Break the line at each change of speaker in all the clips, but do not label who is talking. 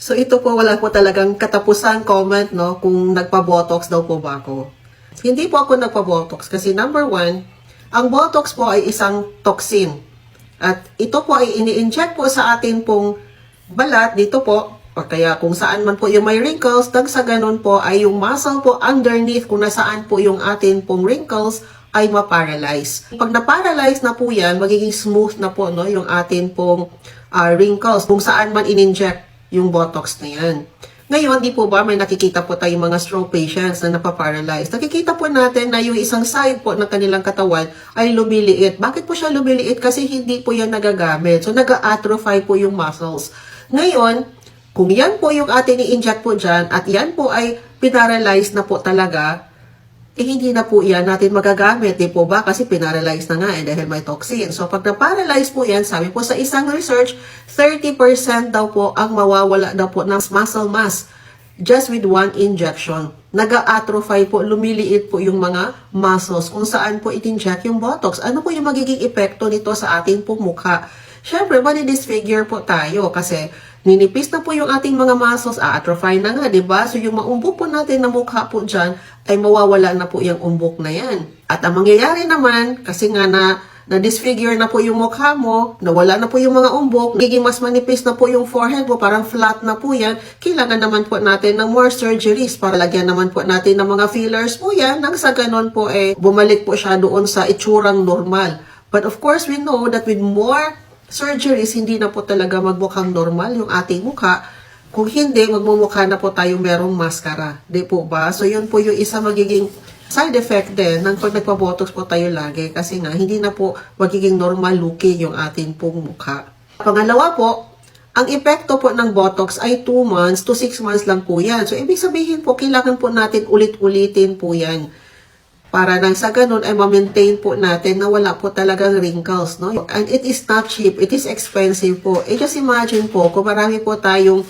So ito po, wala po talagang katapusan comment, no, kung nagpa-botox daw po ba ako. Hindi po ako nagpa-botox kasi number one, ang botox po ay isang toxin. At ito po ay ini-inject po sa atin pong balat dito po, o kaya kung saan man po yung may wrinkles, nang sa ganun po ay yung muscle po underneath kung nasaan po yung atin pong wrinkles ay ma-paralyze. Pag na-paralyze na po yan, magiging smooth na po, no, yung atin pong wrinkles kung saan man in-inject yung botox na yan. Ngayon, di po ba may nakikita po tayong mga stroke patients na napaparalyze? Nakikita po natin na yung isang side po ng kanilang katawan ay lumiliit. Bakit po siya lumiliit? Kasi hindi po yan nagagamit. So, nag-atrophy po yung muscles. Ngayon, kung yan po yung atin i-inject po dyan at yan po ay pinaralyze na po talaga, hindi na po yan natin magagamit, di po ba? Kasi pinaralyze na nga dahil may toxin. So, pag na-paralyze po yan, sabi po sa isang research, 30% daw po ang mawawala daw po ng muscle mass just with one injection. Nag-atrophy po, lumiliit po yung mga muscles kung saan po it-inject yung botox. Ano po yung magiging epekto nito sa ating pong mukha? Siyempre, mani-disfigure po tayo kasi ninipis na po yung ating mga muscles, atrophy na nga, di ba? So, yung maumbok po natin na mukha po dyan, ay mawawala na po yung umbok na yan. At ang mangyayari naman, kasi nga na-disfigure na po yung mukha mo, nawala na po yung mga umbok, nagiging mas manipis na po yung forehead mo, parang flat na po yan, kailangan naman po natin ng more surgeries para lagyan naman po natin ng mga fillers po yan, nang sa ganon po bumalik po siya doon sa itsurang normal. But of course, we know that with more surgeries, hindi na po talaga magmukhang normal yung ating mukha. Kung hindi, magmumukha na po tayo merong maskara. Di po ba? So, yun po yung isa magiging side effect din ng pag nagpa-botox po tayo lagi. Kasi nga, hindi na po magiging normal looking yung ating pong mukha. Pangalawa po, ang epekto po ng botox ay 2 months to 6 months lang po yan. So, ibig sabihin po, kailangan po natin ulit-ulitin po yan. Para nang sa ganun ay ma-maintain po natin na wala po talagang wrinkles, no? And it is not cheap, it is expensive po. Just imagine po, kung marami po tayong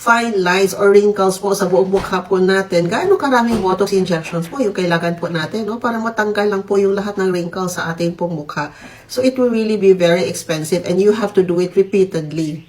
fine lines or wrinkles po sa buong mukha po natin, gaano karaming botox injections po yung kailangan po natin, no? Para matanggal lang po yung lahat ng wrinkles sa ating pong mukha. So it will really be very expensive and you have to do it repeatedly.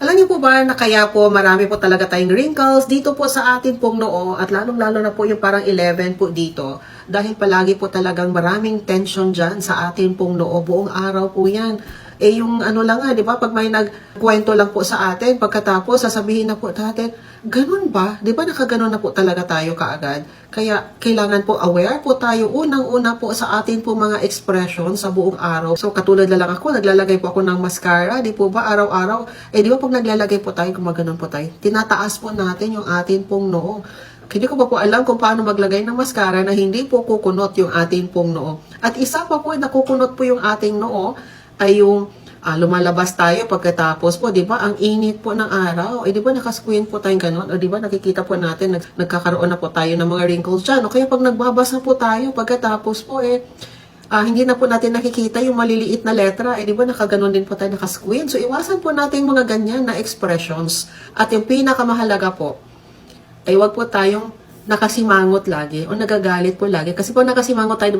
Alam niyo po ba na kaya po marami po talaga tayong wrinkles dito po sa ating pong noo at lalong-lalo na po yung parang 11 po dito dahil palagi po talagang maraming tension dyan sa ating pong noo. Buong araw po yan. Yung ano lang nga, di ba, pag may nagkwento lang po sa atin, pagkatapos sasabihin na po natin, ganun ba? Di ba nakaganon na po talaga tayo kaagad? Kaya kailangan po aware po tayo unang-una po sa atin po mga expression sa buong araw. So katulad na lang ako, naglalagay po ako ng mascara, di po ba araw-araw? Di ba pag naglalagay po tayo, gumaganon po tayo, tinataas po natin yung atin pong noo. Hindi ko pa po alam kung paano maglagay ng mascara na hindi po kukunot yung ating pong noo. At isa pa po, nakukunot po yung ating noo, ay yung lumalabas tayo pagkatapos po, di ba, ang init po ng araw, di ba nakasquint po tayong ganon, o di ba nakikita po natin, nagkakaroon na po tayo ng mga wrinkles dyan, o kaya pag nagbabasa po tayo pagkatapos po, hindi na po natin nakikita yung maliliit na letra, di ba nakaganon din po tayo, nakasquint, so iwasan po natin mga ganyan na expressions, at yung pinakamahalaga po, ay wag po tayong nakasimangot lagi, o nagagalit po lagi, kasi po nakasimangot tayo,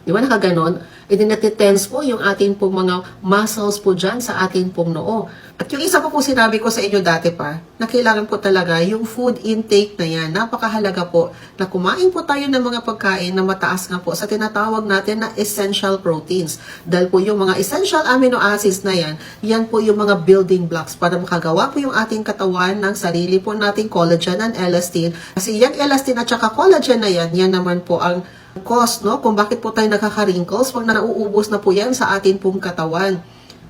di ba nakaganon? Natitense po yung ating pong mga muscles po dyan sa ating pong noo. At yung isa po sinabi ko sa inyo dati pa, na kailangan po talaga yung food intake na yan. Napakahalaga po na kumain po tayo ng mga pagkain na mataas nga po sa tinatawag natin na essential proteins. Dahil po yung mga essential amino acids na yan, yan po yung mga building blocks para makagawa po yung ating katawan ng sarili po nating collagen and elastin. Kasi yung elastin at saka collagen na yan, yan naman po ang cause, no? Kung bakit po tayo nakaka-wrinkles, pag nauubos na po yan sa atin pong katawan.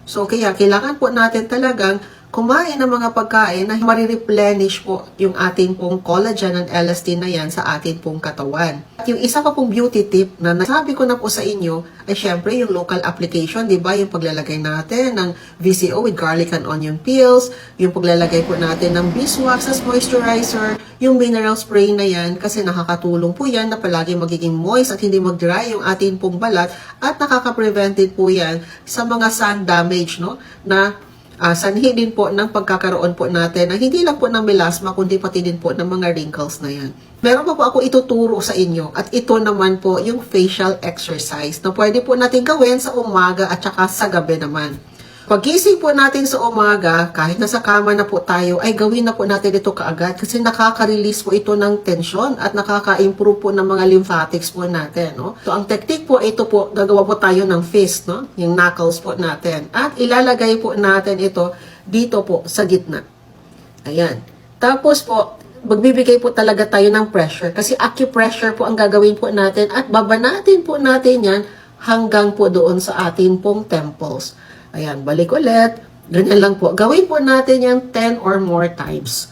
So, kaya kailangan po natin talagang kumain ng mga pagkain na marireplenish po yung ating pong collagen and elastin na yan sa ating pong katawan. At yung isa pa pong beauty tip na nasabi ko na po sa inyo ay syempre yung local application, di ba? Yung paglalagay natin ng VCO with garlic and onion peels, yung paglalagay po natin ng beeswax as moisturizer, yung mineral spray na yan kasi nakakatulong po yan na palagi magiging moist at hindi mag-dry yung ating pong balat at nakaka-prevent din po yan sa mga sun damage, no? Na sanhi din po ng pagkakaroon po natin na hindi lang po ng melasma kundi pati din po ng mga wrinkles na yan. Meron pa po ako ituturo sa inyo at ito naman po yung facial exercise na pwede po natin gawin sa umaga at saka sa gabi naman. Pagising po natin sa umaga, kahit nasa kama na po tayo, ay gawin na po natin ito kaagad kasi nakaka-release po ito ng tensyon at nakaka-improve po ng mga lymphatics po natin. No? So, ang technique po, ito po, gagawa po tayo ng fist, no? Yung knuckles po natin. At ilalagay po natin ito dito po sa gitna. Ayan. Tapos po, magbibigay po talaga tayo ng pressure kasi acupressure po ang gagawin po natin at babanatin po natin yan hanggang po doon sa atin pong temples. Ayan, balik ulit. Ganyan lang po. Gawin po natin yan 10 or more times.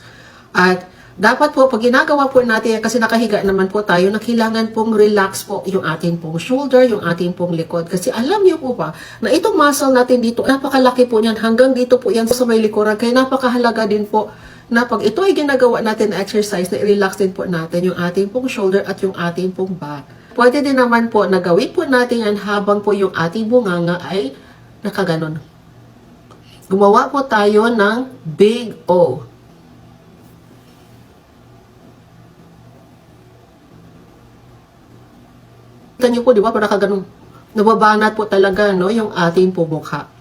At dapat po, pag ginagawa po natin yan, kasi nakahiga naman po tayo, na kailangan pong relax po yung ating pong shoulder, yung ating pong likod. Kasi alam niyo po ba, na itong muscle natin dito, napakalaki po niyan. Hanggang dito po yan sa may likuran. Kaya napakahalaga din po na pag ito ay ginagawa natin na exercise, na i-relax din po natin yung ating pong shoulder at yung ating pong back. Pwede din naman po na gawin po natin yan habang po yung ating bunganga ay nakaganon. Gumawa po tayo ng big O. Kita niyo po, di ba, para nakaganon. Nababanat po talaga, no, yung ating po mukha.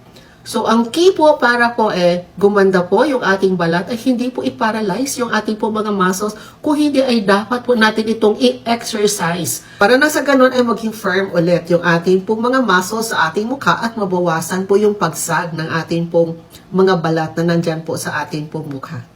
So, ang key po para po gumanda po yung ating balat ay hindi po i-paralyze yung ating po mga muscles. Kung hindi ay dapat po natin itong i-exercise. Para na sa ganun ay maging firm ulit yung ating po mga muscles sa ating mukha at mabawasan po yung pagsag ng ating pong mga balat na nandyan po sa ating pong mukha.